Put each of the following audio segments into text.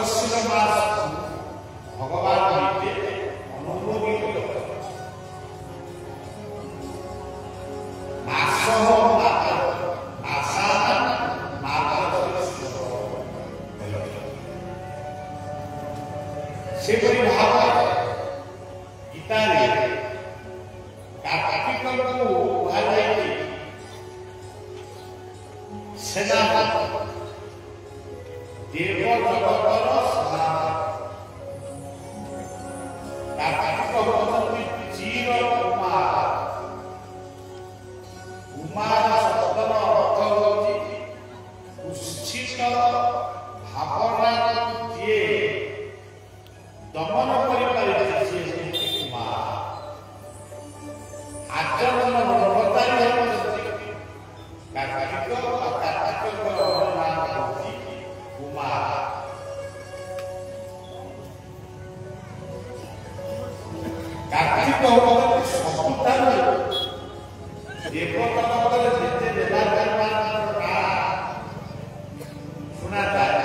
मार्गशीर मास भगवान अनुमोदित मास से भाव गीता कार्तिक को कहुई सेना देव जगतर कार्तिक चीर कुमार कुमार शब्दर अर्थ होची उच्छित भावना जी दमन कुमार आचरण ब्रह्मचारी कार्तिक कुमार कार्तिक सबुठार देवता जिते शुणा जाए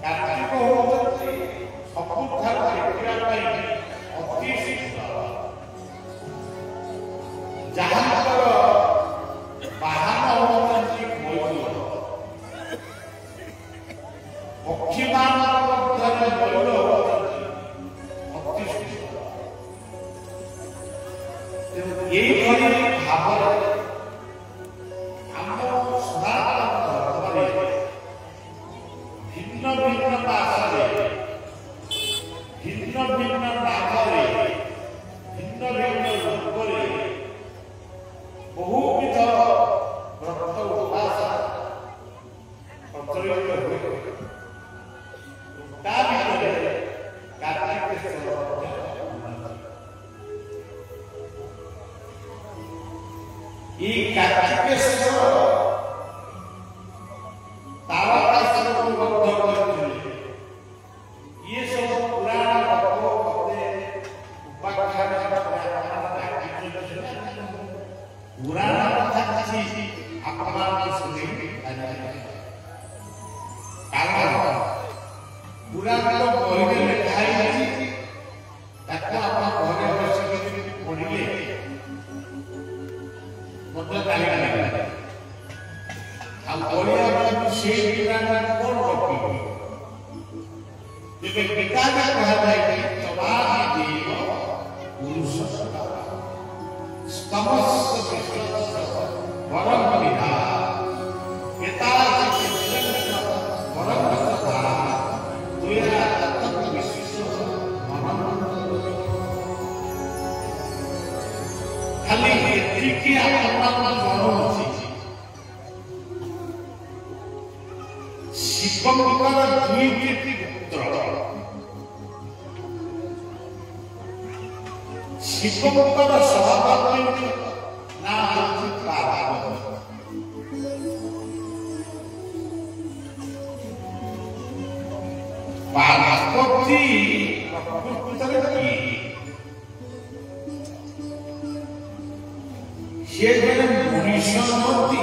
कार्तिक सबुठार देखा अति सुंदर जहां बाहन होती मयूर पक्षी मान मयूर अति सुंदर यही भाव आम सनातन धर्म भिन्न भिन्न भाषा भिन्न भिन्न नाम भिन्न भिन्न रूप बहुविध व्रत उपासना प्रचलित हुए कार्तिकेश्वर तारकासुर को बद्ध करथिले ये सब पुराण कथो कथे उपाख्यान पुराण कथा किसी अपना सुने कारण पुराण तो बहिरे लिखा है ताको अपना घरे बसी पढ़िले मतलब गाली लगे हम बोलिया बात से पुराण कौन रखी जब गीता में कहा जाए कि तवादि देव पुरुष समस्त विश्व वरम विधा पिता वरम तथा तुया तत्व विश्व खाली एतिकी अपना मन अछि शिवंकर दुई पुत्र शिवंकर सभापति ना होती पार्वती प्रकृति से जन मनुष्य होती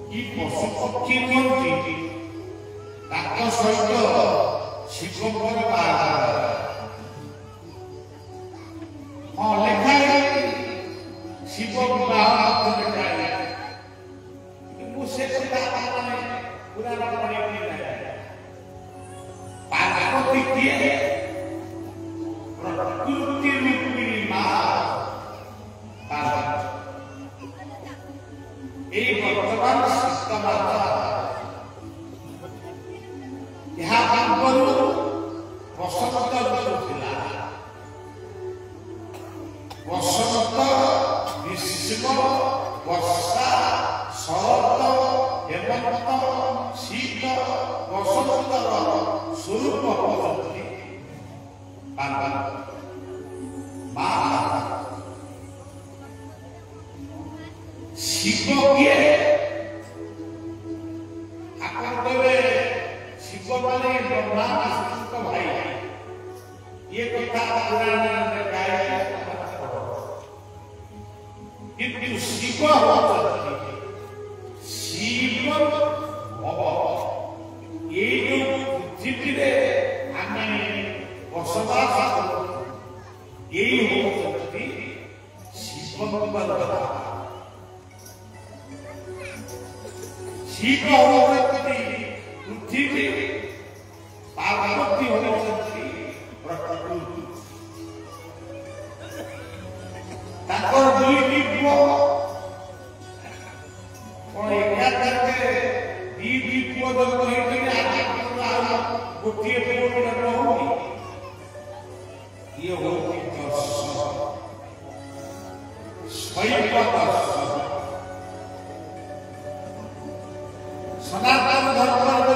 कि पशु पक्षी होती ताको सहित शिवंकर बाहार हाँ लिखा है शिव विवाह लिखा है मुझसे पूरा पार्वती किए प्रकृति रूपिणी मां पार्वती वर्तमान सीता यहाँ पूर्व बसंत ऋतु थिला बसंत ग्रीष्म वर्षा शरत हेमंत शीत बसंतर स्वरूप होती शिव किए शिव माने ब्रह्मा विष्णु भाई ये कथा पुराण में गाया किंतु शिव शिव ये जो पृथ्वी ବସବାସ ଏଇ ହେଉଛନ୍ତି ଶିବଙ୍କର ଶିବ ହେଉଛନ୍ତି ପୃଥିବୀ, ପାର୍ବତୀ ହେଉଛନ୍ତି ପ୍ରକୃତି। ତାଙ୍କର ଦୁଇଟି ପୁଅ କଣ ଏକାଥରେ ଦି ପୁଅ ଜନ୍ମ ହେଇଛନ୍ତି, ଆଉ ଗୋଟିଏ ପୁଅ ଜନ୍ମ ହଉନି। ଇଏ ହଉଛି ଦର୍ଶନ, ଶୈବ ଦର୍ଶନ। ସନାତନ ଧର୍ମର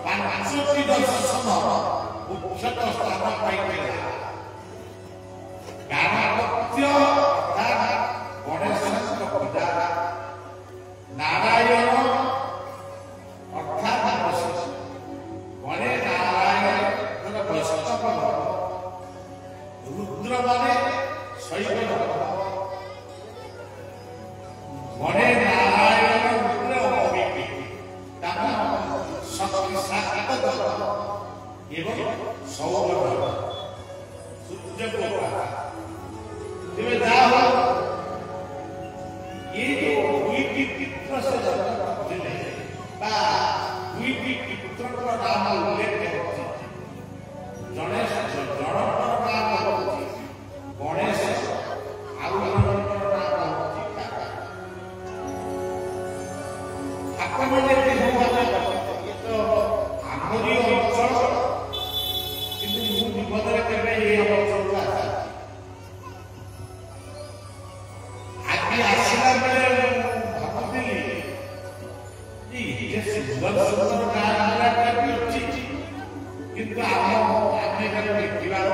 ପାଞ୍ଚଟି ଦର୍ଶନ ମୁଖ୍ୟତଃ ସ୍ଥାନ ପାଇଥିଲା। ଗାଣପତ୍ୟ ଅର୍ଥାତ୍ ଗଣେଶଙ୍କ ପୂଜା, ନାରାୟଣ ଅର୍ଥାତ୍ ଗଣେ ନାରାୟଣଙ୍କର ବୈଷ୍ଣବ ଧର୍ମ, ରୁଦ୍ର ମାନେ ଶୈବ ଧର୍ମ। ଗଣେ ନାରାୟଣ ରୁଦ୍ର ଅବିକି ତାଙ୍କ ଶକ୍ତିଶାଳୀ ଧର୍ମ ଏବଂ ସୌର ଧର୍ମ, ସୂର୍ଯ୍ୟକୁ ତେବେ ଯାହା ये जो दुईटी पुत्र से जन्म करते बा दुईटी पुत्रଙ୍କର ନାମ ଉଲ୍ଲେଖ ହେଉଛି। ଜଣେ ଜଣଙ୍କର ନାମ ହେଉଛି ଗଣେଶ, ଆଉ ଜଣଙ୍କର ନାମ ହେଉଛି କାକା। ଆପଣମାନେ ଏ ତ ଆମରି ଅଞ୍ଚଳ, କିନ୍ତୁ ମୁଁ ଜୀବନରେ କେବେ ଏ ଅଞ୍ଚଳକୁ ଆସିଛି। ଆସିଲା ବେଳେ ଭାବୁଥିଲି ସୁନ୍ଦର ସୁନ୍ଦର ଗାଁ ବି ଅଛି, କିନ୍ତୁ ଆମେ ଦେଖିବାର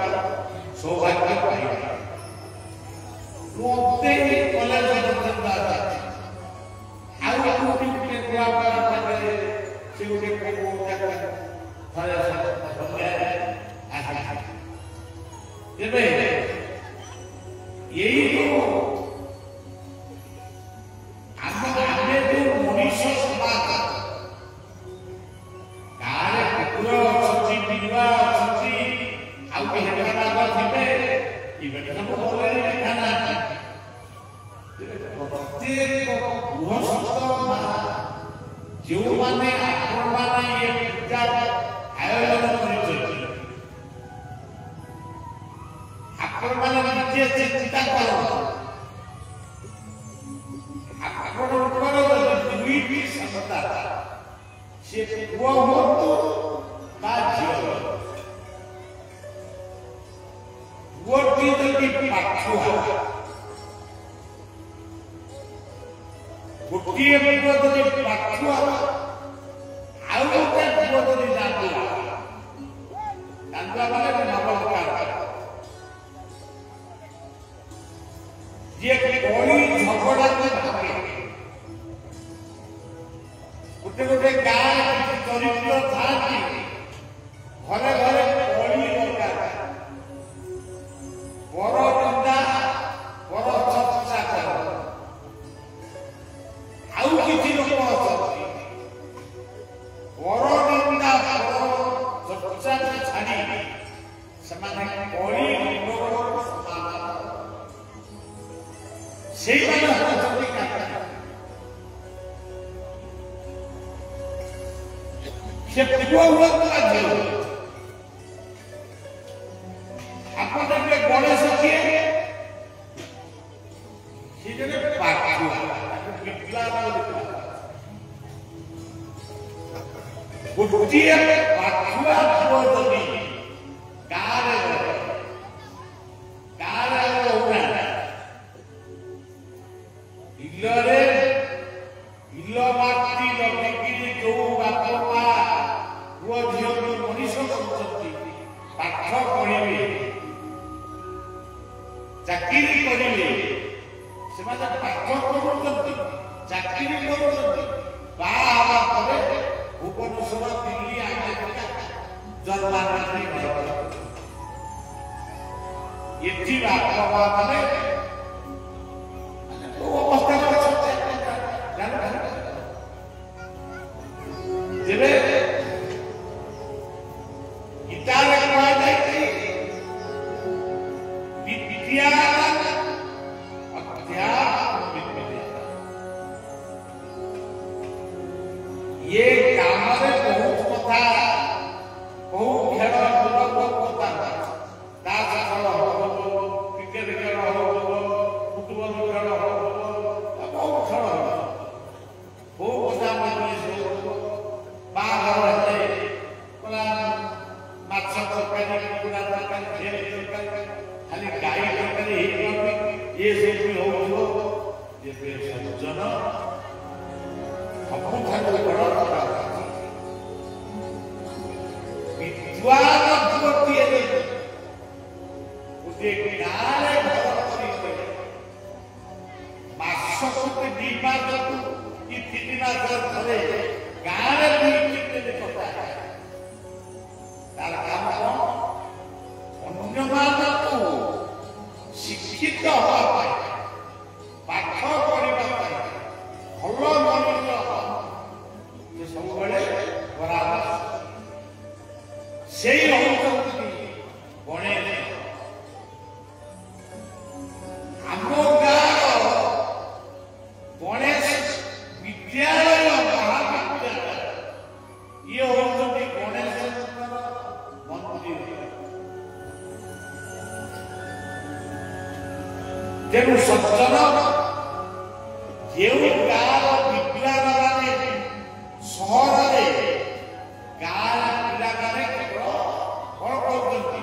ସୌଭାଗ୍ୟ ପାଇବା। ମତେ କଲେଜ ଆଉ କୋଉଠି ଗୋଟେ ନୂଆ ପାଖରେ ସେ ଗୋଟେ ତେବେ ଏଇ ଆମେ ଯୋଉ ମଣିଷ ସମାଜ, ଗାଁରେ କୁକୁର ଅଛନ୍ତି, ବିଲୁଆ ଅଛନ୍ତି, ଆଉ ହେଠାନାଗ ଥିବେ, ସବୁ ଭଲରେ ଦେଖାନାହାନ୍ତି। ପ୍ରତ୍ୟେକ ଗୃହସ୍ଥ ଯେଉଁମାନେ ଆପଣମାନେ ଏ ପୂଜା ଆୟୋଜନ କରିଛନ୍ତି, ଆପଣମାନେ ନିଜେ ଚିନ୍ତା କରନ୍ତୁ। ଆପଣଙ୍କର ଦୁଇଟି ସନ୍ତାନ, ସେ ପୁଅ ହୁଅନ୍ତୁ ବା ଝିଅ, ପୁଅଟି ଯଦି ପାଠୁଆ, ଗୋଟିଏ ପୁଅ ଯଦି ପାଠୁଆ, ଆଉ ଗୋଟେ ପୁଅ ଯଦି ଜାଣୁଆ, ଜାଣୁଆ ମାନେ ନମସ୍କାର, ଯିଏ କଳି ଝଗଡ଼ାକୁ ଭାବେ। ଗୋଟେ ଗୋଟେ ଗାଁରେ କିଛି ଚରିତ୍ର ଥାଆନ୍ତି, ଘରେ ଘରେ କଳି ଦରକାର, ପର ନିନ୍ଦା ପର ଚର୍ଚ୍ଚା କର। ଆଉ କିଛି ଲୋକ ଅଛନ୍ତି ପର ନିନ୍ଦା ପର ଚର୍ଚ୍ଚାକୁ ଛାଡ଼ି ସେମାନେ କଳି ସେଇମାନେ ହେଉଛନ୍ତି କାକା। ସେ ପୁଅ ହୁଅନ୍ତୁ ବା ଝିଅ, ଆପଣ ଦେଖିବେ ଗଣେଶ କିଏ? ସେ ଜଣେ ପାଠୁଆ, ଗୋଟିଏ ପାଠୁଆ ପୁଅ ଯଦି ଗାଁରେ ରହୁନାହାନ୍ତି, ବିଲ ମାଟି ଲଗେଇକିରି ଯୋଉ ବାପ ମା ପୁଅ ଝିଅକୁ ମଣିଷ କରୁଛନ୍ତି, ପାଠ ପଢିବେ, ଚାକିରି କରିବେ, ସେମାନେ ପାଠ ପଢୁଛନ୍ତି, ଚାକିରି କରୁଛନ୍ତି, ବାହା ହେବା ପରେ ଭୁବନେଶ୍ୱର, ଦିଲ୍ଲୀ, ଆମେରିକା, ଜର୍ମାନୀ ଏଠି ବାପ ମା ମାନେ ଅବସ୍ଥାରେ ଯେବେ ଗୀତାରେ କୁହାଯାଇଛି ମାଛ ତରକାରୀ କୁକୁଡ଼ା ତରକାରୀ ଛେଳି ତରକାରୀ ଖାଲି ଗାଈ ତରକାରୀ ହେଇପାରୁନି ଏ ସବୁ ହଉଥିବ ଏବେ ସଜ୍ଜନ ସବୁଠାରୁ ବଡ଼ ବିଦ୍ୱାନ ଯୁବତୀଏ ଗୋଟିଏ ଗାଁରେ ଘର କରି ମାସକୁ 2 ମାସକୁ କି 3 ମାସରେ ଥରେ ଗାଁରେ 2 ପକାଏ ତାର କାମ ଅନ୍ୟମାନଙ୍କୁ ଶିକ୍ଷିତ ହେବା ପାଇଁ ପାଠ ପଢିବା ପାଇଁ ଭଲ ମଣିଷ ସେ ସବୁବେଳେ ପରାମର୍ଶ ସେଇ ହଉଛନ୍ତି ଗଣେଶ। ଆମ ଗାଁର ଗଣେଶ ବିଦ୍ୟାଳୟ ମହାବିଦ୍ୟାଳୟ ଇଏ ହଉଛନ୍ତି ଗଣେଶଙ୍କର ମନ୍ଦିର। ତେଣୁ ସଜ୍ଜନ ଯେଉଁ ଗାଁର ବିଦ୍ୟାଳୟମାନେ ସହରରେ ଗାଁର ପିଲାମାନେ କେବଳ କଣ କରୁଛନ୍ତି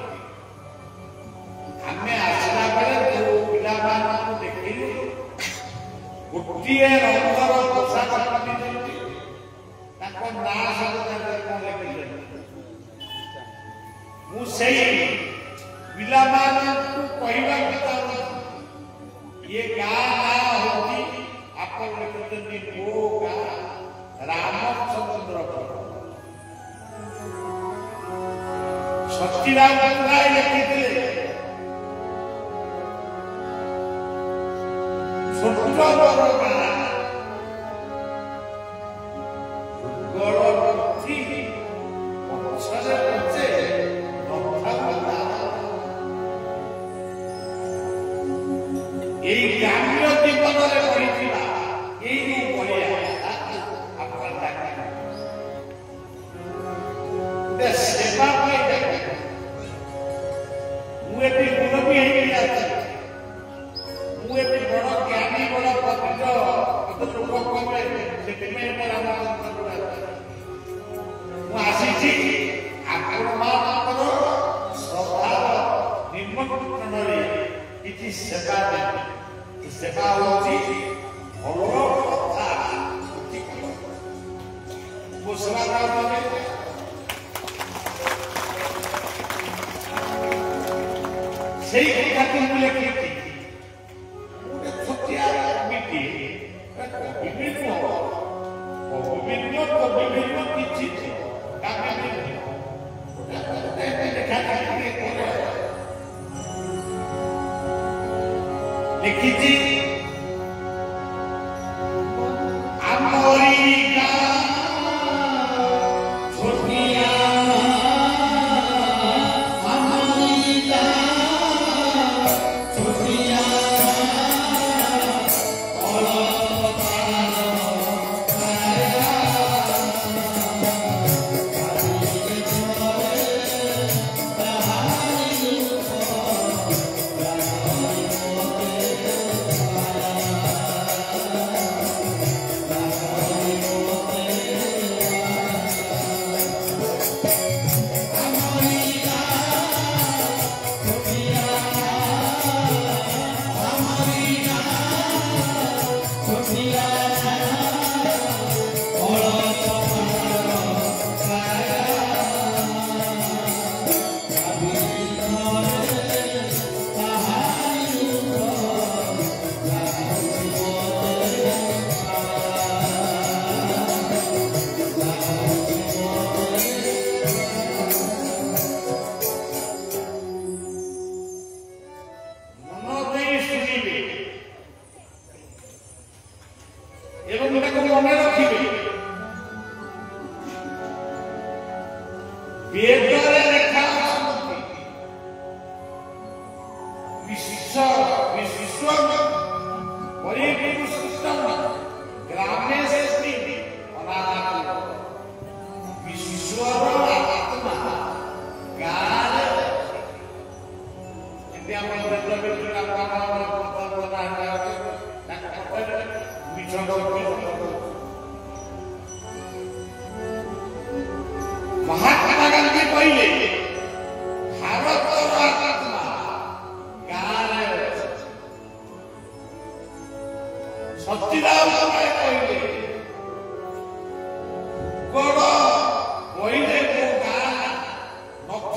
ଆମେ ଆସିଲା ବେଳେ ଯୋଉ ପିଲାମାନଙ୍କୁ ଦେଖିଲୁ ଗୋଟିଏ ରଙ୍ଗର ପୋଷାକ ପିନ୍ଧିଛନ୍ତି ତାଙ୍କ ନାଁ ସବୁ ଲେଖିଛନ୍ତି। ମୁଁ ସେଇ ପିଲାମାନଙ୍କୁ କହିବାକୁ ଚାହୁଁଛି ये गाँ नाँ होगी ଆପଣ ଲେଖୁଛନ୍ତି ମୋ ଗାଁ ରାମଚନ୍ଦ୍ରପୁର। ସତୀରାମ ରାୟ ଲେଖିଥିଲେ ଛୋଟ ବଡ଼ ଗାଁ ଗଳତି ପଛରେ ପଛେ এই গ্রাম্য জীবନରେ পড়িଥିବା এই যে বলিয়া আপনার ডাক্তার সেবা পাই ডাক্তার ମୁଁ ଏଠି ମୁରବୀ ହେଇକି ଅଛି ମୁଁ ଏଠି ବଡ଼ ଜ୍ଞାନୀ ବଡ଼ ପବିତ୍ର ଲୋକ କହିବେ ସେଥିପାଇଁ ମୁଁ ଆସିଛି ଆପଣମାନଙ୍କର ଶ୍ରଦ୍ଧାର ନିମନ୍ତ୍ରଣରେ କିଛି ସେବା ଦେବି। ସେବା ହଉଛି ଭଲ କଥା ମୋ ସେବା ସେଇ କଥାକୁ ମୁଁ ଲେଖିଛି ଗୋଟେ ଛୋଟିଆ କବିଟି ବିଭିନ୍ନ କିଛି লিখিছি আমরি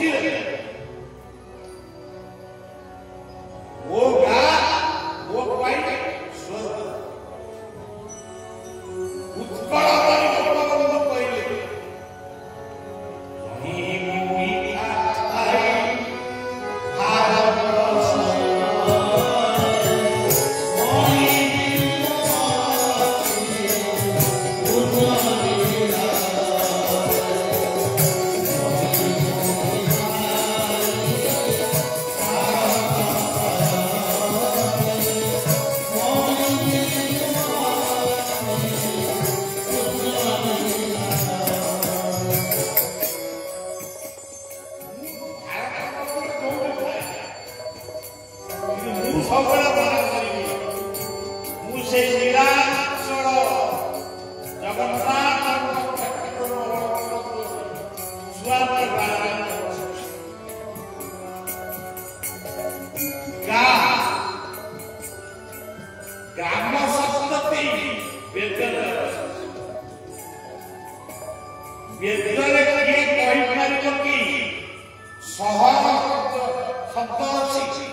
ବଞ୍ଚିଲେ ମୋ ଗାଁ ମୋ ପାଇଁ ସ୍ୱର୍ଗ ଉତ୍କଳ କରି ଗୋପବନ୍ଧୁ କହିଲେ ସବୁବେଳେ ମନେ କରିବି ମୁଁ ସେଇ ନିରାଞ୍ଚଳ ଜଗନ୍ନାଥ ସ୍ୱାମୀ ଗ୍ରାମ ସପ୍ତତି ବେଦରେ କିଏ କହିପାରିବ କି ସହର ଶବ୍ଦ ଅଛି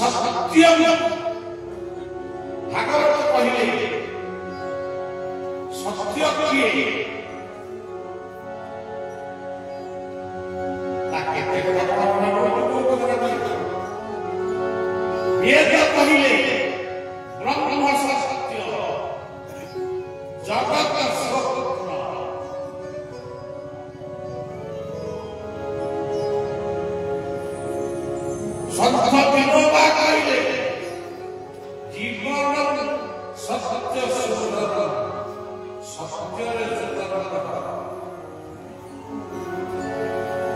ସତ୍ୟ ଭାଗବତ କହିଲେ ସତ୍ୟ କିଏ ତା କେତେ କଥା ବେଦ କହିଲେ ବ୍ରହ୍ମ ସତ୍ୟ ଜଗତ ସ୍ୱପ୍ନ ସନ୍ଥ ବିନୋବା କହିଲେ ଜୀବନ ସତ୍ୟ ସୁନ୍ଦର ସତ୍ୟରେ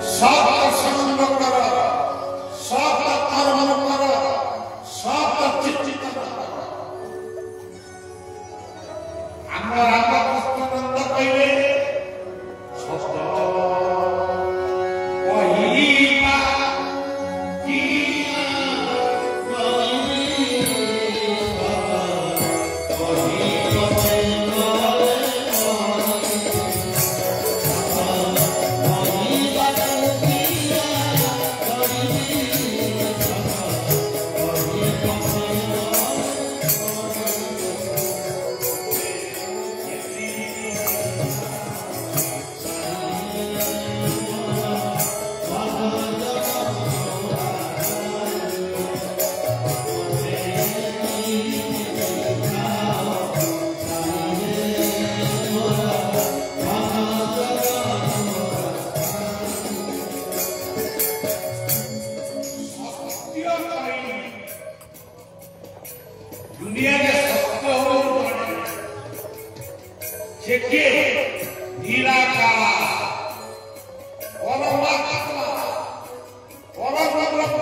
ସତ ସଙ୍ଗ କର ସତ କର୍ମ କର ସତ ଚିନ୍ତିତ ଆମ ରାମକୃଷ୍ଣାନନ୍ଦ କହିଲେ ସତ କହିବା दुनियाରେ ସତ୍ୟ ଯେ କିଏ ନିରାକାର ପରମାତ୍ମା ପରବ୍ରହ୍ମ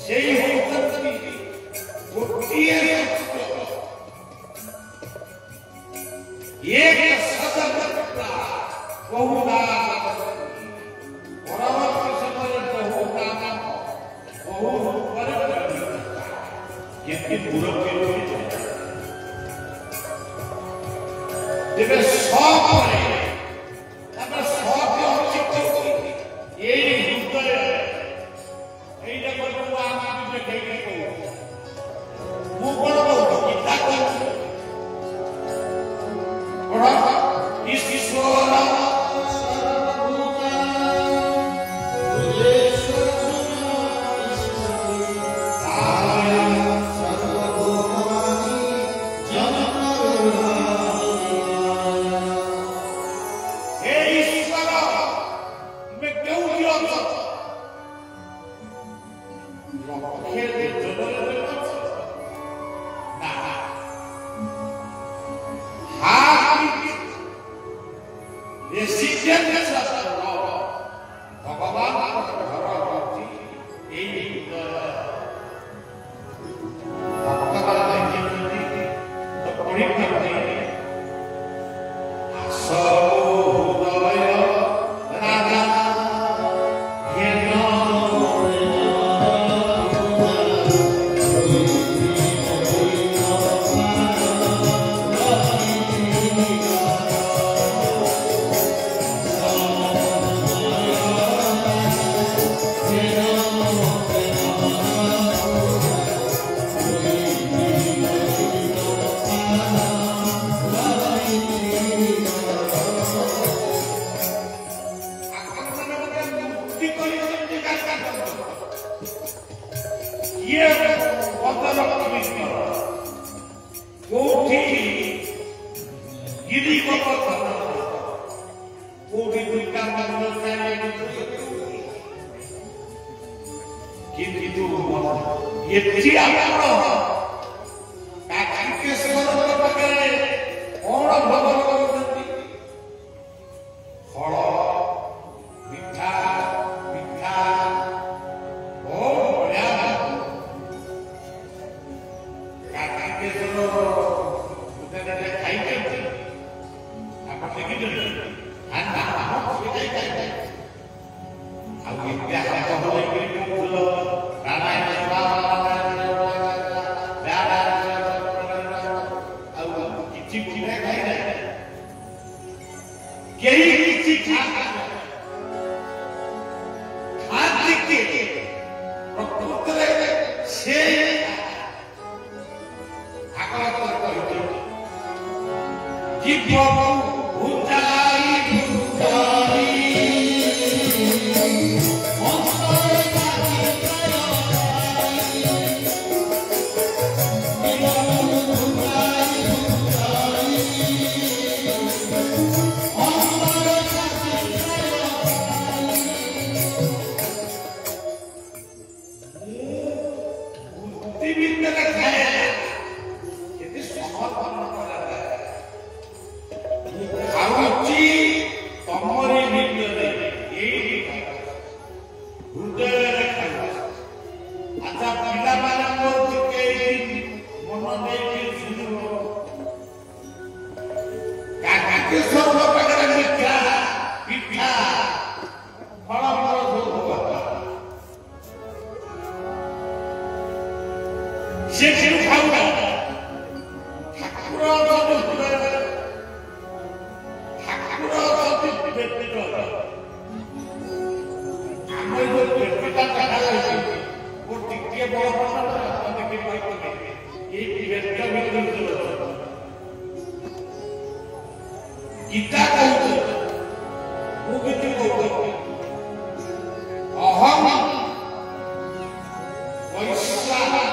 ସେଇ ହେଉଛନ୍ତି ଗୋଟିଏ ଏକ ସଦବ୍ରହ୍ମ ବହୁ ନାମ ପରବର୍ତ୍ତୀ ସମୟରେ ବହୁ ନାମ ବହୁ ରୂପରେ ଯେତେ ଦୂର ତେବେ ସପରେ ତାପରେ ସତ୍ୟ ଅଛି ଏଇ ହୃଦୟ ଏଇଟା କହିବୁ ଆମେ ଦେଖେଇକି କହୁ ମୁଁ କଣ କହୁଛି ଗୀତା କହୁଛି ପଢ ଈଶ୍ୱର गीता कहते मुक्ति कहते अहम वैश्वानर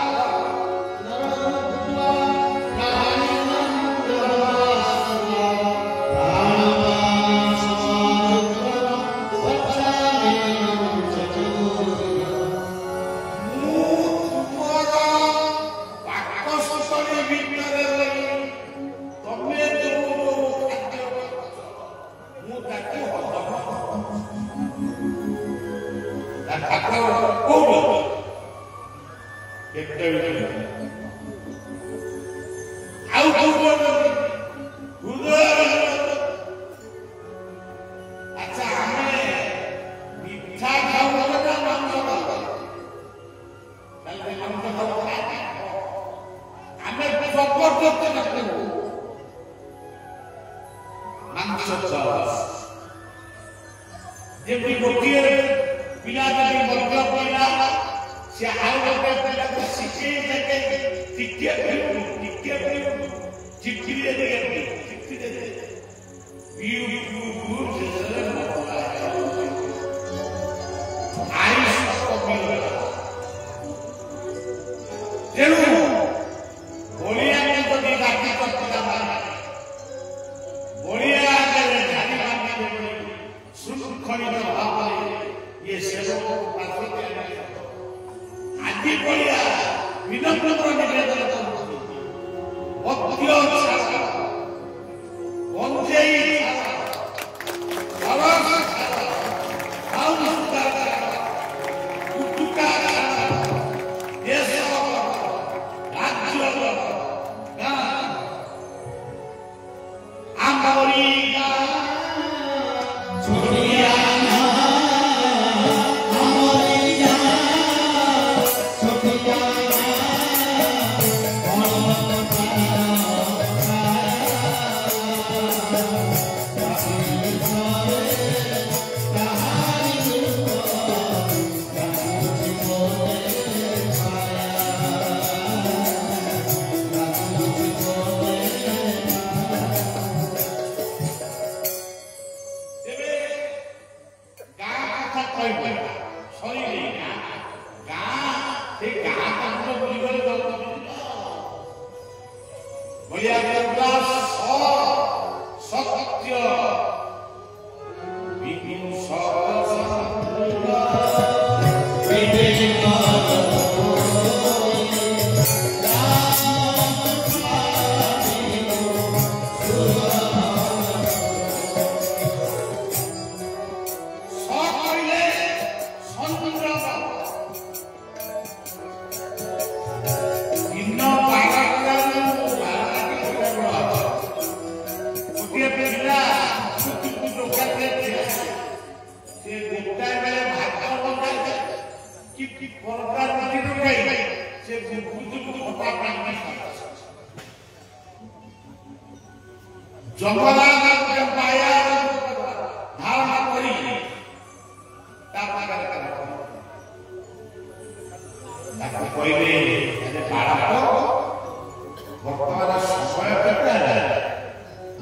ବର୍ତ୍ତମାନ ସମୟ କେତେ ହେଲା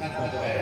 ନା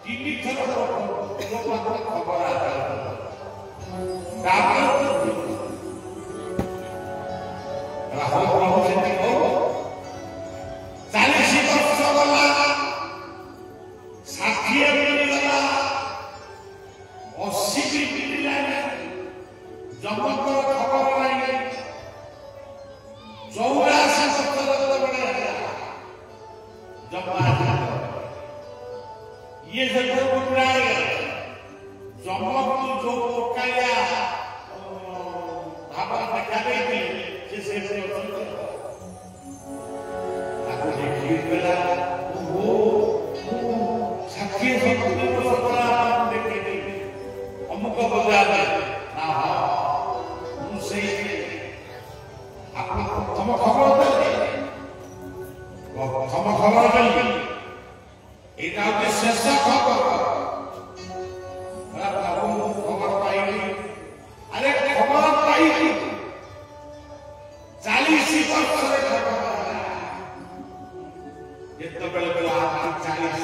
ତିନି ଥର ଲୋକଙ୍କ ଖବର ଆସିଲା ତାପରେ ରାହୁଲ ପ୍ରଭୁ ସେଠି କହୁ 40 ବର୍ଷ ଗଲା 60 ମିଳିଗଲା 80 ବି ମିଳିଲା ଜମଙ୍କର ଖବର ନାହିଁ 84 ବର୍ଷ ଯେତେବେଳେ ଜମା ये सब बुराई जमक जो काया भाव देखा देती जैसे आपको देखिए बेला वो सच्चे सत्य को सत्ता देखे अमुक बजा में ना उनसे आपको तम खबर दे तम खबर दे এটা হচ্ছে শেষ খবর খবর পাইনি আরে খবর পাইনি 40 বছরের খবর যেତେବେଳେ বেলা 40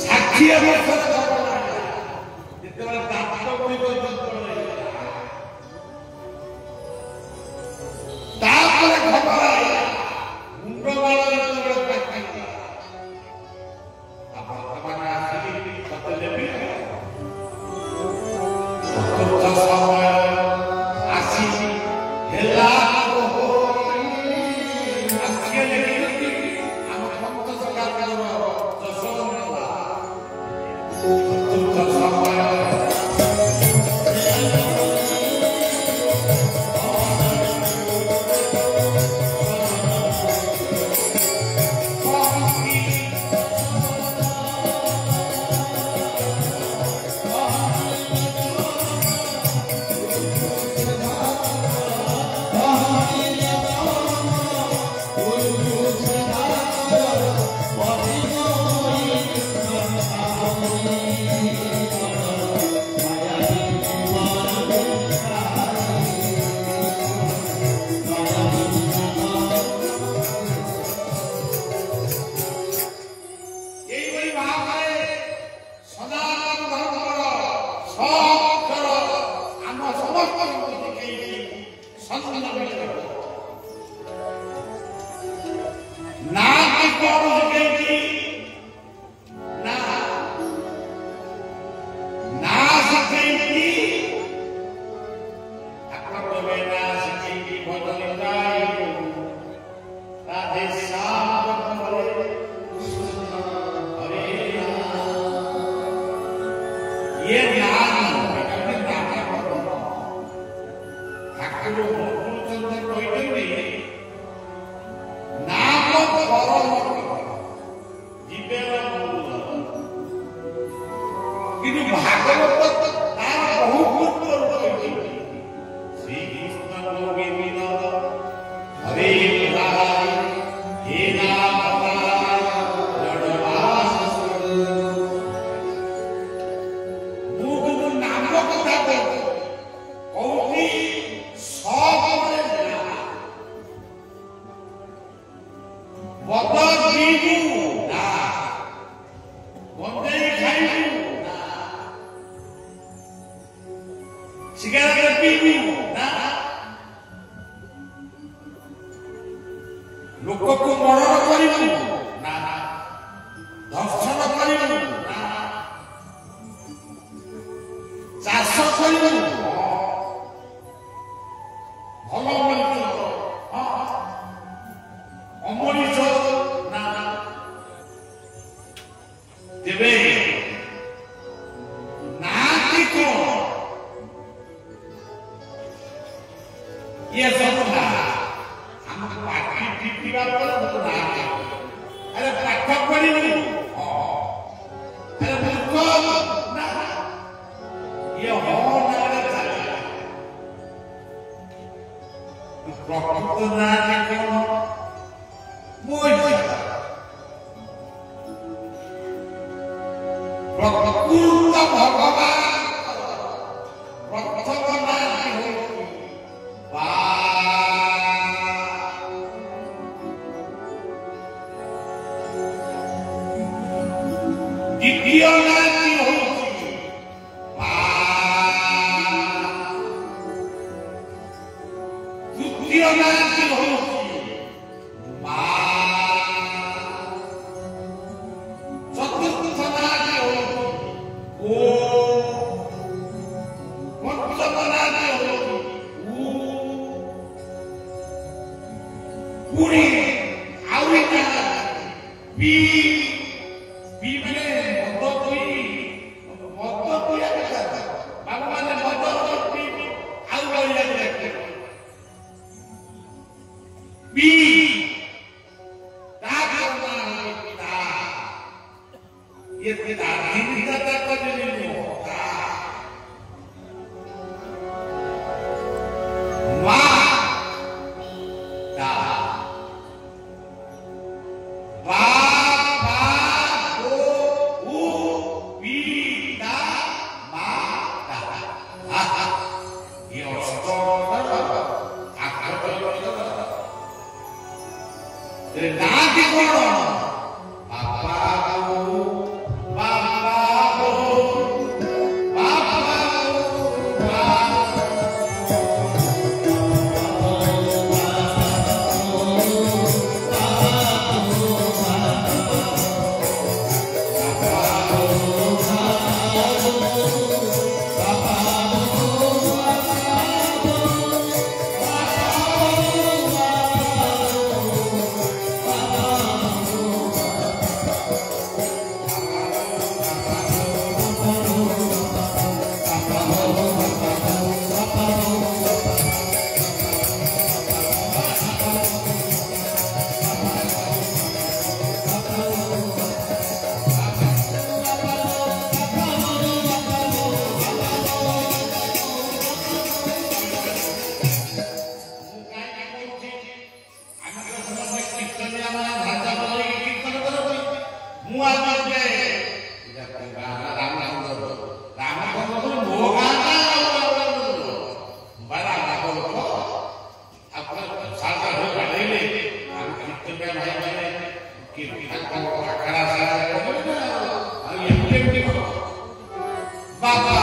60 বছরের খবর যেতেବେଳେ দাঁত গুড়িব তারপরে খবর ଦ୍ୱିତୀୟ ନାଁଟି ହେଉଛି ମା। ତୃତୀୟ ନାଁଟି ହେଉଛି ମା। ଚତୁର୍ଥ ନାଁଟି ହେଉଛି ଓ। ପଞ୍ଚମ ନାଁଟି ହେଉଛି ଉ। ପୁଣି ଆହୁରି ନାଁ ପି। ପି ମାନେ ମଦ ପିଇ ମଦ ପିଇବା କଥା ବାବା ମାନେ ମଦ ପିଇ ଆଉ ବଳିଆ ପି ତା ये तीनटा तक नहीं होता मां दा बा बा दो उ पी दा मा दा ये अष्टम तेरे नाम की कौन बाबा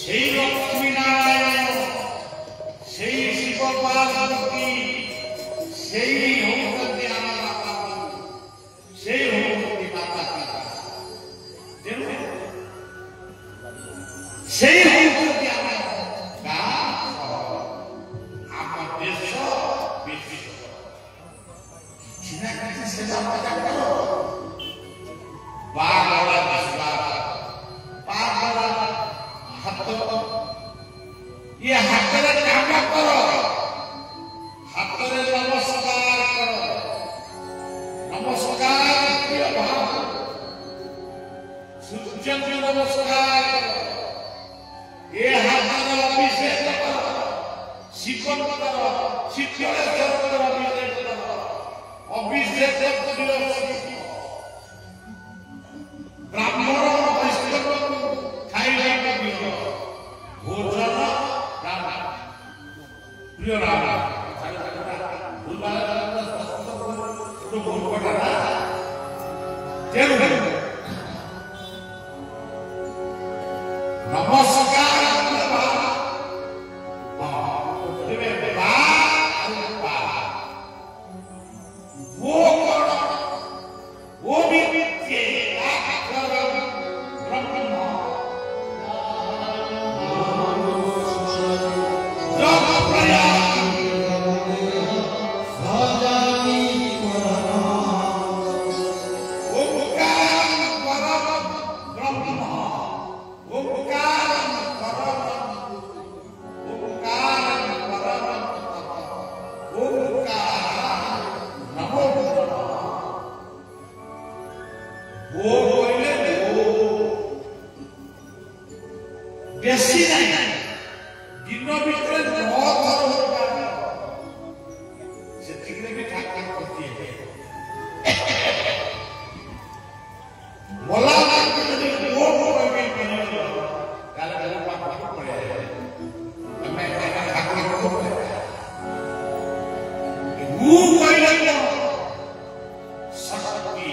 সেই লক্ষ্মী নারায়ণ, সেই শিব পার্বতী, সেই হৌমতি আমার মাতা, সেই হৌমতি মাতা পিতা, সেই হৌমতি আমার গাঁ আমার দেশ বিশ্ব সেটা মজা করো। বাংলা বিশ্বাস বাংলা হাত ये हातरे काम करो, हातरे नमस्कार करो, नमस्कार प्रिय भाव, सूर्य को नमस्कार करो, ये हातरे अभिषेक करो, शिकन करो, शिक्षण करो, अभिषेक करो, अभिषेक करो, ब्राह्मण वैष्णव खाइला दियो भोजन प्रिय राम नमस्कार वो भी बेसी नहीं दिन भीतर बहुत थर होता से भी ठाकुर करती है बोला वो पड़े मैं ठाकुर को शक्ति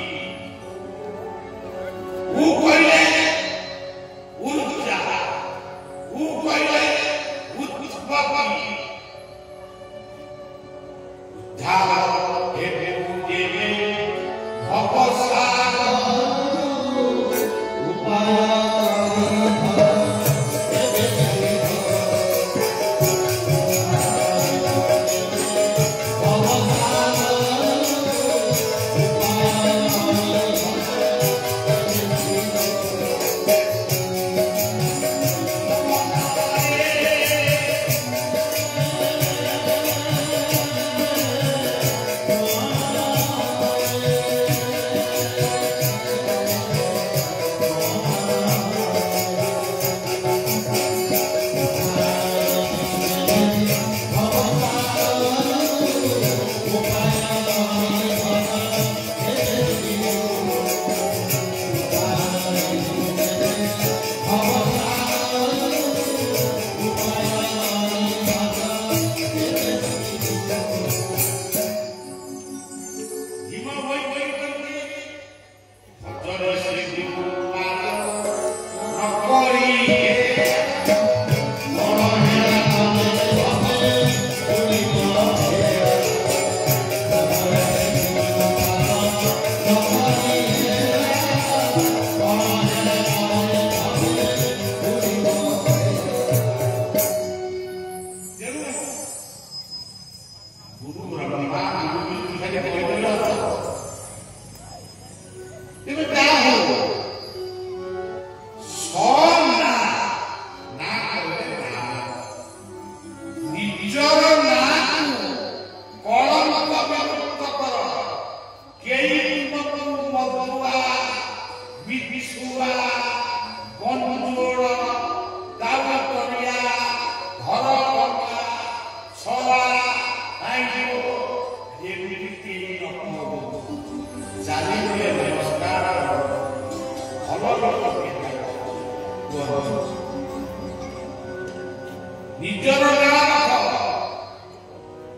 निजर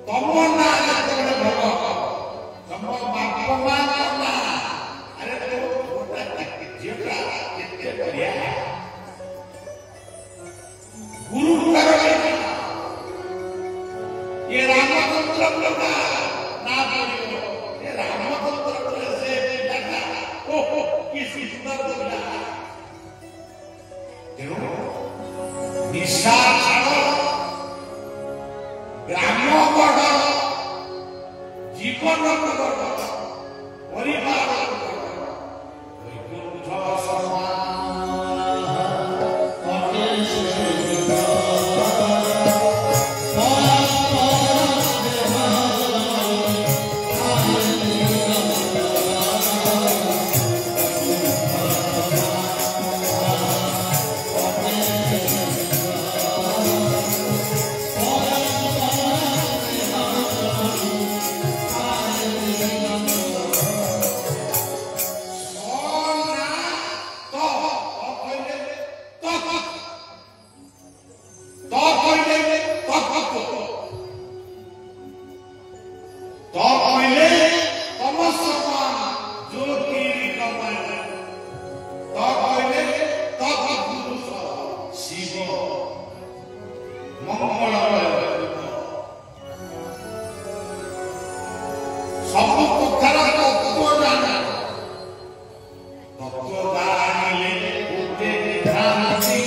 तम ना तम बाप माँ अरे ନା ପଡ଼ିବ ଏ ରାମଚନ୍ଦ୍ର କଲେ ସେ ପିଲାଟା ଓହୋ କି ସୁନ୍ଦର ପିଲା ତେଣୁ ନିଶା ଛାଡ଼ ଗ୍ରାମ ଗଢ଼ ଜୀବନ ଗଢ଼ ପରିବାର ସବୁ କଥାର ତତ୍ତ୍ୱ ଜାଣା ତତ୍ତ୍ୱ ଜାଣିଲେ ଗୋଟେ ଭ୍ରାନ୍ତି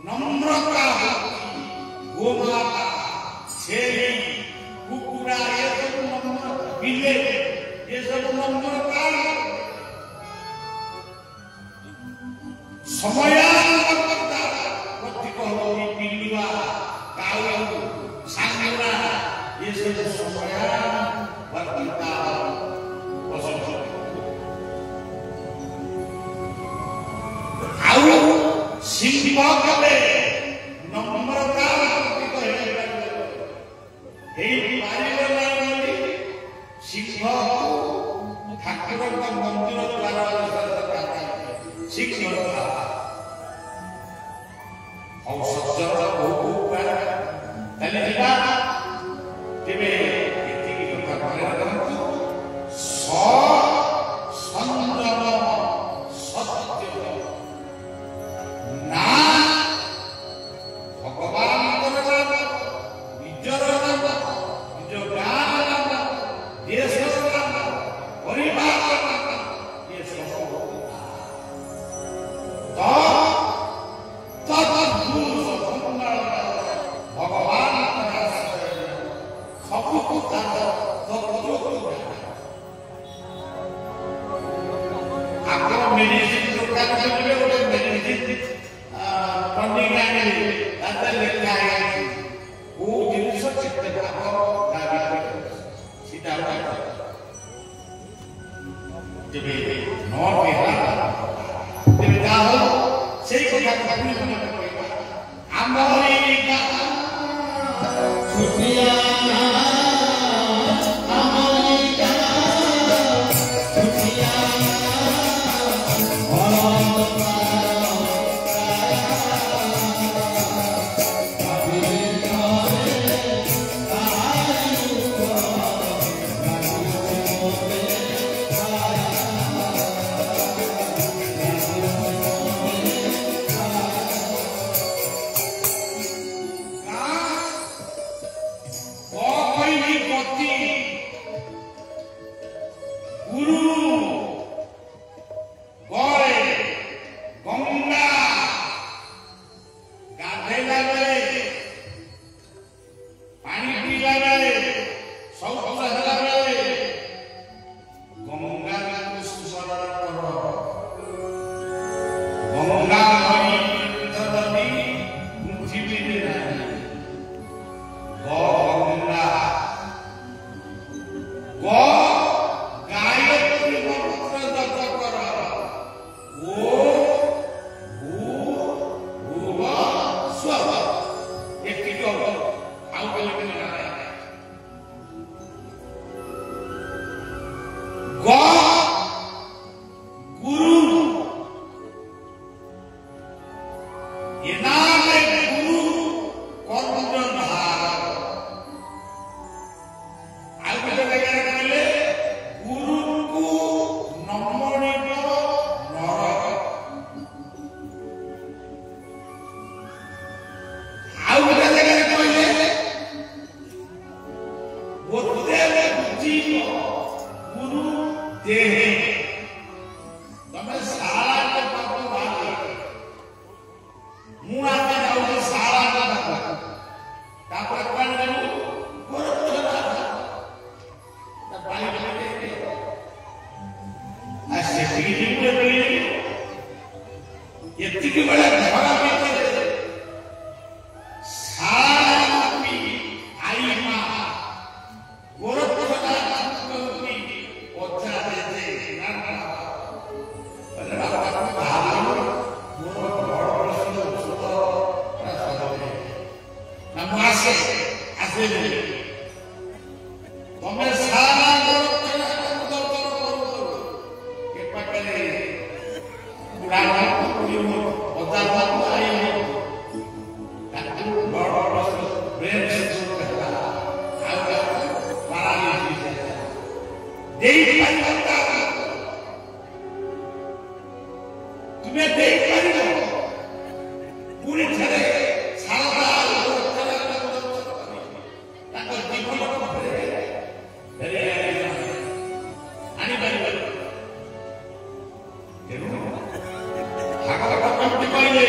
नम्रता गोमाता छेली कुकुरा ये सब नम्र बिले ये सब नम्रता समयानुवर्तता प्रतीक होती बिलुआ काऊ सांगरा ये सब समयानुवर्तता सिंह कले नम्रता सिंह ठाकुर मंदिर द्वारा सिंह और सज्जन बहुत तेरे ଏନାରେ ଗୁରୁ କର୍ଣ୍ଣଧାର। ଆଉ ଗୋଟେ ଜାଗାରେ କହିଲେ ଗୁରୁକୁ ନମଣିବ ନର। ଆଉ ଗୋଟେ ଜାଗାରେ କହିଲେ ବୋଧେ ବୁଝିବ ଗୁରୁ ଦେହେ। ତମେ ଶାଳାଙ୍କ ପାଖକୁ ବାହାରିଲ, ମୁଁ ଆମେ ଯାଉଛି ଶାଳାଙ୍କ ପାଖକୁ, ତାପରେ କଣ କରିବୁ? ସେଠିକି ଯିବୁ, ଏତିକି ବେଳେ ଘର ଭିତରେ ଶାଳା ଆଇ ମା ତମେ ସାରା ତୁମେ ଦେଇପାରିବ ପୁଣି ଥରେ ସାରା ତାଙ୍କ ଜୀବନ ଆଣିପାରିବ। ତେଣୁ ଭାଗବତ କେମିତି କହିଲେ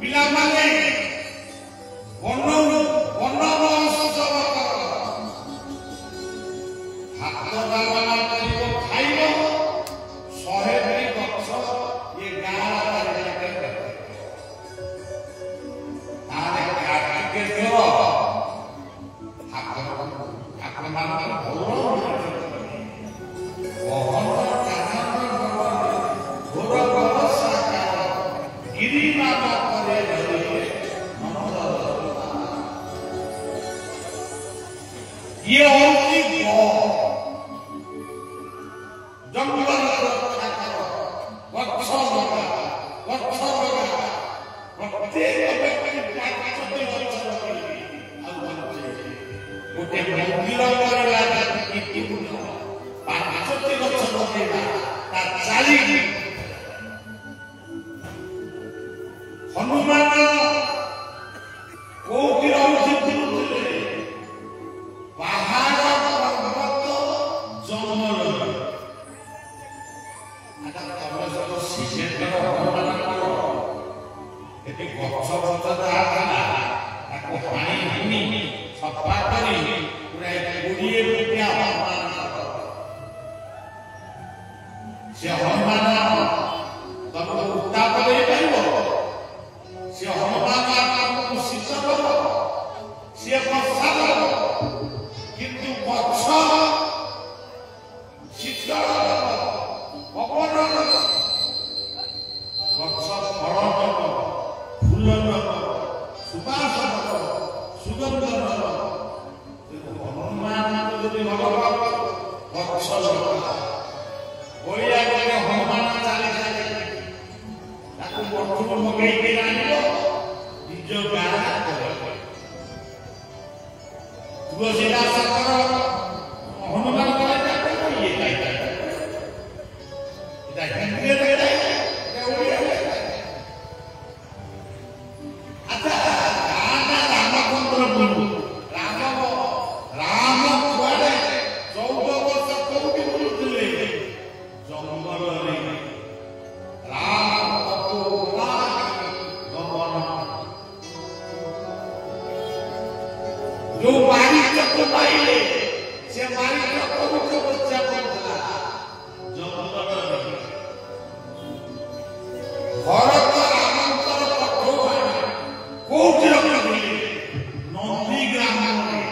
ପିଲାମାନେ ଖାଇବ 100 ଗଛ ଏ ଗାଁ ये होती जंगल रक्षा करो, गच्छ लगा प्रत्येक व्यक्ति पाँचटी गच्छ लगे गोटे मंदिर पाँचटी गच्छ लगे चाली हनुमान कोठी रहुଥିଲେ ପାହାଡ଼ ପର୍ବତ ଜଙ୍ଗଲ ତମେ ସବୁ ସିଜେଣ୍ଟର ଏଠି ଗଛ ଯାହା ଥିଲା ପାଣି ସଫା କରି ପୁରା 20 ଫୁଟିଆ ସେ ହନୁମାନ ତମକୁ ଉତ୍ତାପ ଦେଇପାରିବ, ସେ ହନୁମାନ ତମକୁ ଶୀତ ଦବ, ସିଏ ବର୍ଷା ଦବ, କିନ୍ତୁ ଗଛ ଶୀତଳ ପବନ ଗଛ ଫଳ ଦବ, ଫୁଲ ଦବ, ସୁବାସ ଦବ, ସୁଗନ୍ଧ ଦବ। ହନୁମାନଙ୍କୁ ଯଦି ଭଲ ପାବ ଗଛ ଦରକାର। ବଳିଆ ଗଲେ ହନୁମାନ ଚାଲି ଚାଲି ତାକୁ ମଠକୁ ମଗେଇକି ଆଣିବ ନିଜ ଗାଁ ତୁଳସୀଦାସଙ୍କର ହନୁମାନ जो मारी को पाइले से मारी को बच्चा पड़ता जंगल भरत रामंकर पठो कोठी रखिले नंदी ग्राम में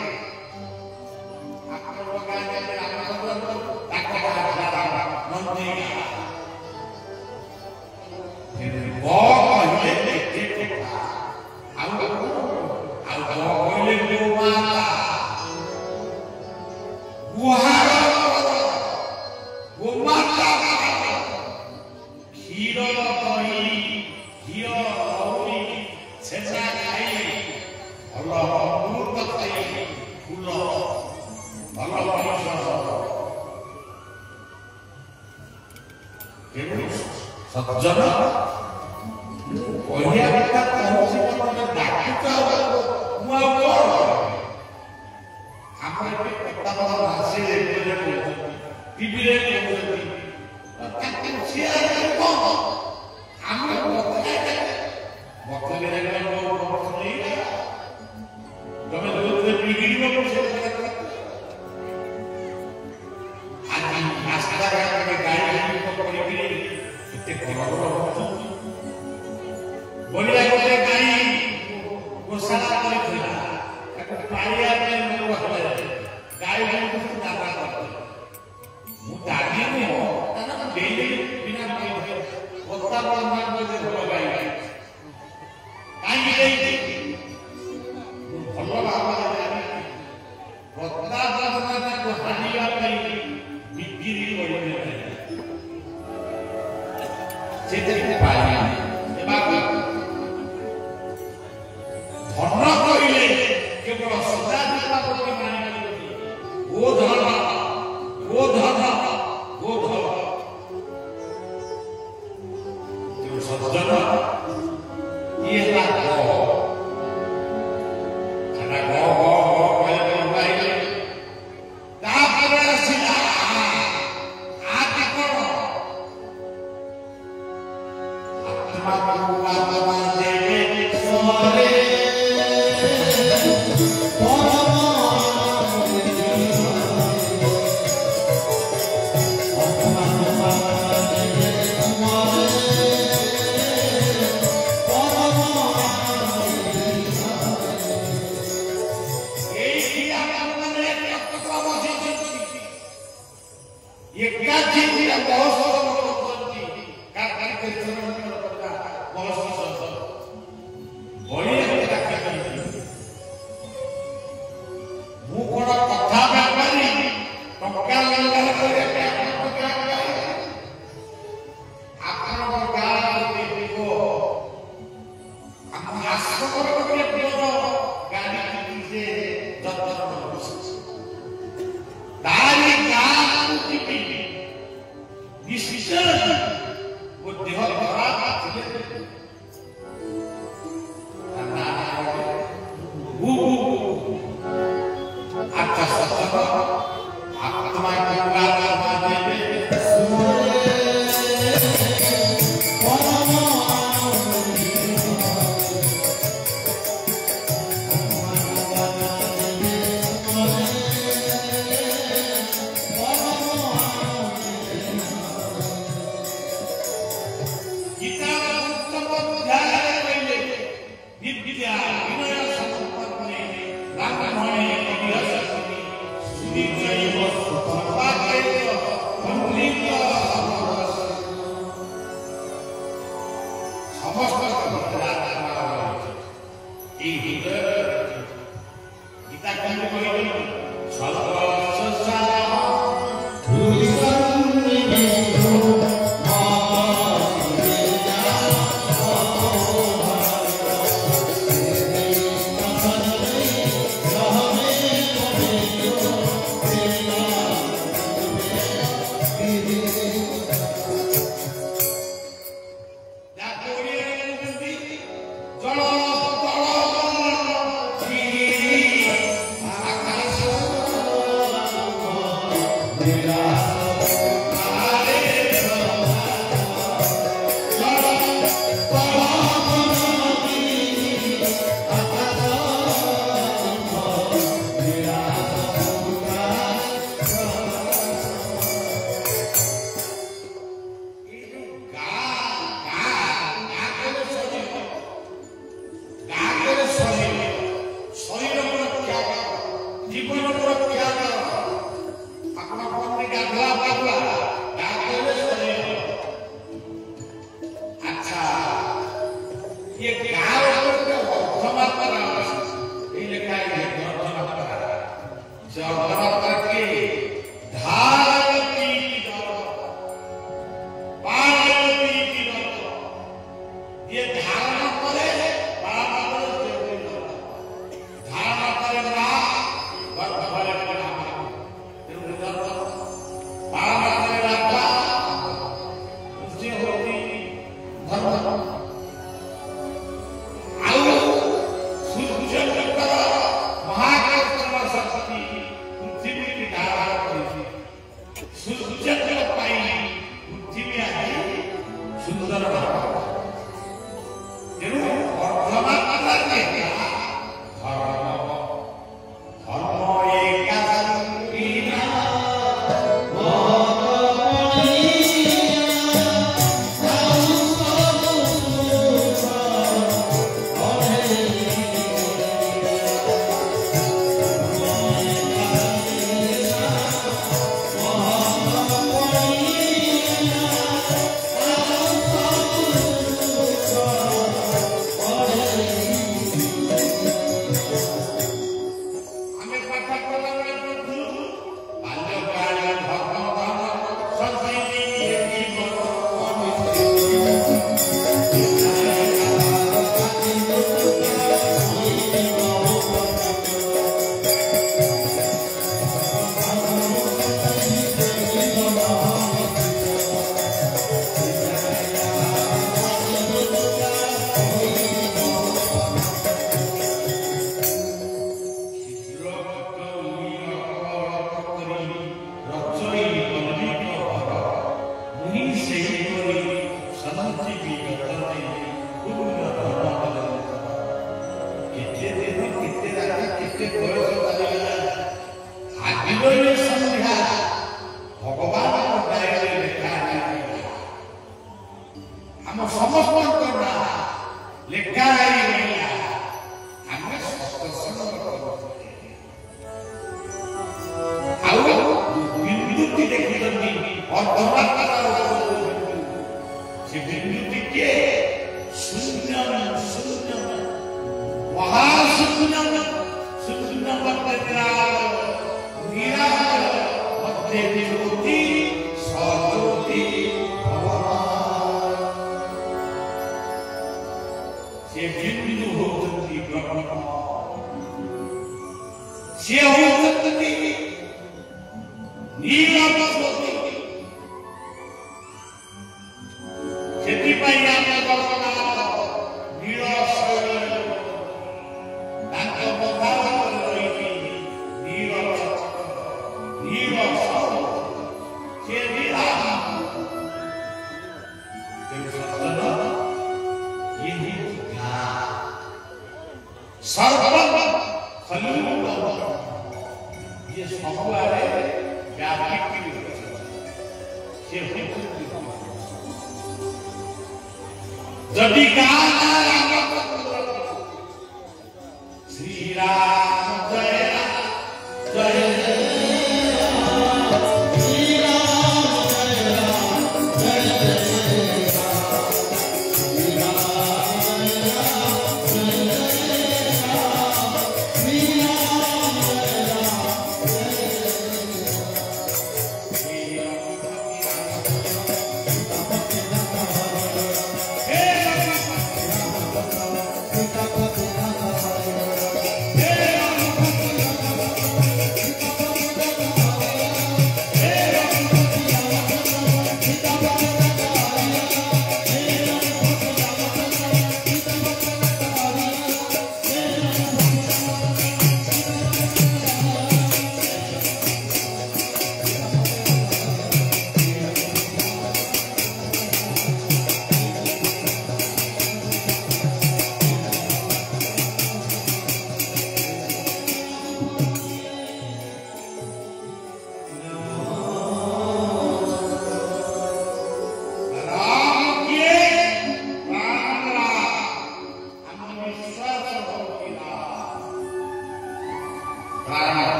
आपन गां में रामचंद्र ताका नंदी वो कहले सज्जन कहलिया बेटा कौनसी मने डाकुता मुआ पर हम कट्टा वाला भाषे बोले टीवी रे बोले ताकि सिया को हम बतले रे नहीं तमे दूध बिगड़ी में से आज रास्ता में गाड़ी को पड़ी बोलिया गोटे गाई गोशाला करे थिला ताको पालिया पे लोग कहले गाई को दादा करते मु दादी ने तना डेली बिना बोता बंद कर दे गाई काई देई भलो बाबा बोता बंद को हानिया पे बिक्री करे सेते पालिया धर्म कहले केवल सदा देवा प्रति मानिबी वो धर्म जो सज्जन ये ला खाना गो कहले भाई तापर सिला आके करो आत्मा को देवे सोरे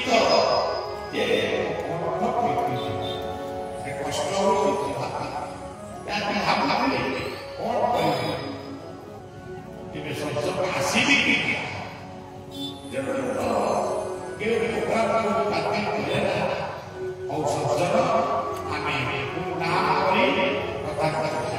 ଚିନ୍ତିତ ଯେ କଣ ପିଟିଛି ସେ କଷ୍ଟ ହେଉଛି ତାକୁ ଭାବୁଥିଲେ କଣ କରିବି ଏବେ ସଂସଦ ଆସିବି କି ଯେବେ କେଉଁ ପ୍ରୋଗ୍ରାମକୁ ବାତିଲ କଲେ ନା ଆଉ ସଂସଦ ଆମେ ନାମ କରି କଥା କହିବା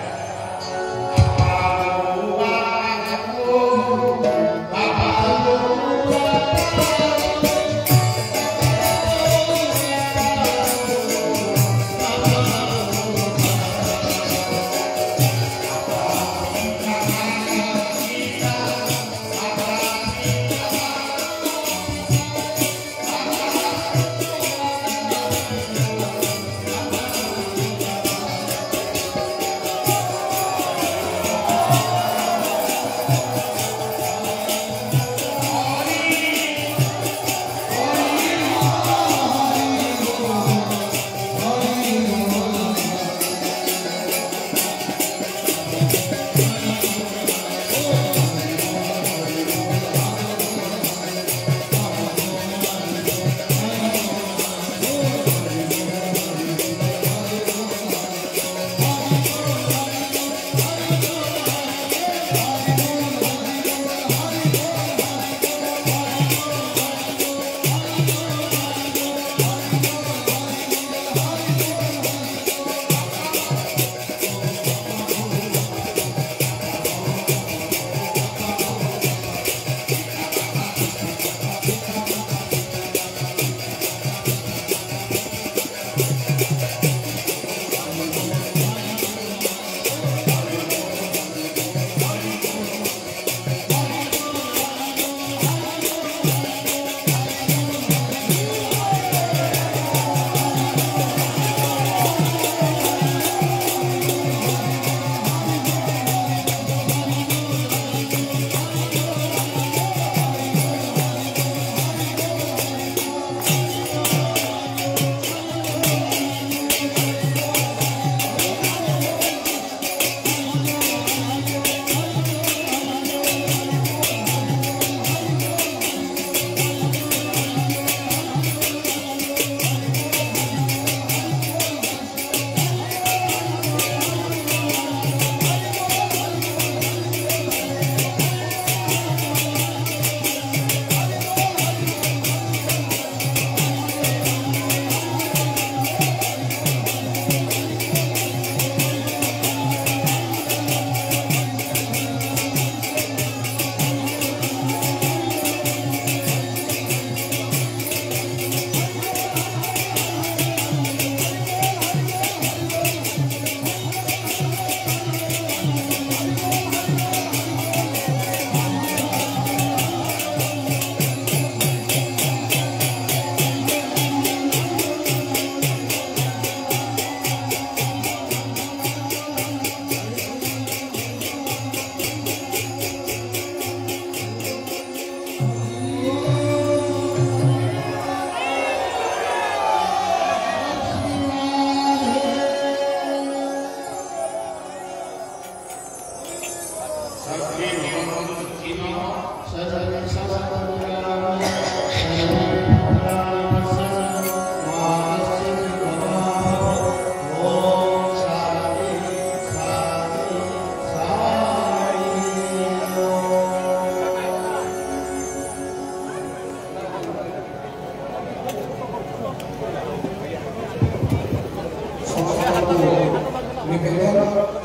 Nicolás